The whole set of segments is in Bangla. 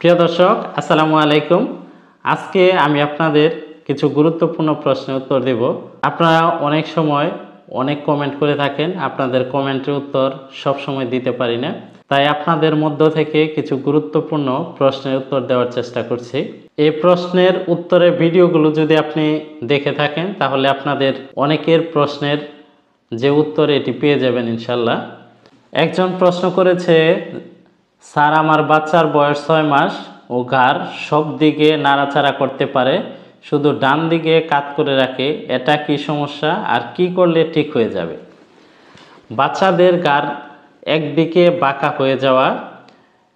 প্রিয় দর্শক, আসসালামু আলাইকুম। আজকে আমি আপনাদের কিছু গুরুত্বপূর্ণ প্রশ্নের উত্তর দেব। আপনারা অনেক সময় অনেক কমেন্ট করে থাকেন, আপনাদের কমেন্টের উত্তর সব সময় দিতে পারি না, তাই আপনাদের মধ্য থেকে কিছু গুরুত্বপূর্ণ প্রশ্নের উত্তর দেওয়ার চেষ্টা করছি। এই প্রশ্নের উত্তরের ভিডিওগুলো যদি আপনি দেখে থাকেন তাহলে আপনাদের অনেকের প্রশ্নের যে উত্তর এটি পেয়ে যাবেন ইনশাল্লাহ। একজন প্রশ্ন করেছে, স্যার আমার বাচ্চার বয়স 6 মাস ও ঘাড় সব দিকে নাড়াচাড়া করতে পারে, শুধু ডান দিকে কাত করে রাখে, এটা কি সমস্যা আর কি করলে ঠিক হয়ে যাবে? বাচ্চাদের ঘাড় একদিকে বাঁকা হয়ে যাওয়া,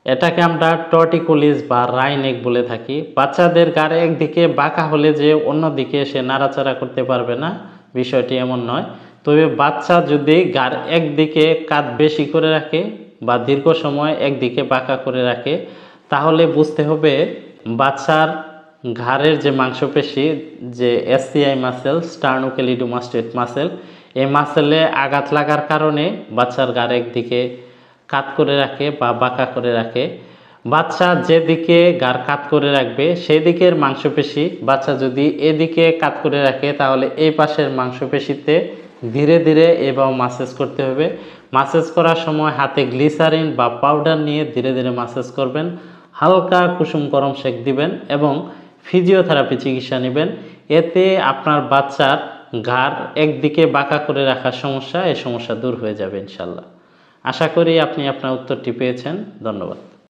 এটাকে আমরা টর্টিকোলিস বা রাইনেক বলে থাকি। বাচ্চাদের ঘাড় একদিকে বাঁকা হলে যে অন্যদিকে সে নাড়াচাড়া করতে পারবে না, বিষয়টি এমন নয়। তবে বাচ্চা যদি ঘাড় একদিকে কাত বেশি করে রাখে বা দীর্ঘ সময় একদিকে বাঁকা করে রাখে, তাহলে বুঝতে হবে বাচ্চার ঘাড়ের যে মাংসপেশি, যে এসসিআই মাসেল, স্টার্নোক্লেইডোমাস্টোইড মাসেল, এই মাসেলে আঘাত লাগার কারণে বাচ্চার ঘাড় একদিকে কাত করে রাখে বা বাঁকা করে রাখে। বাচ্চা যেদিকে ঘাড় কাত করে রাখবে সেই দিকের মাংসপেশি বাচ্চা যদি এদিকে কাত করে রাখে, তাহলে এই পাশের মাংসপেশিতে ধীরে ধীরে এভাবে মাসাজ করতে হবে। মাসাজ করার সময় হাতে গ্লিসারিন বা পাউডার নিয়ে ধীরে ধীরে মাসাজ করবেন, হালকা কুসুম গরম সেক দিবেন এবং ফিজিওথেরাপি চিকিৎসা নেবেন। এতে আপনার বাচ্চার ঘাড় একদিকে বাঁকা করে রাখার সমস্যা, এই সমস্যা দূর হয়ে যাবে ইনশাল্লাহ। আশা করি আপনি আপনার উত্তরটি পেয়েছেন। ধন্যবাদ।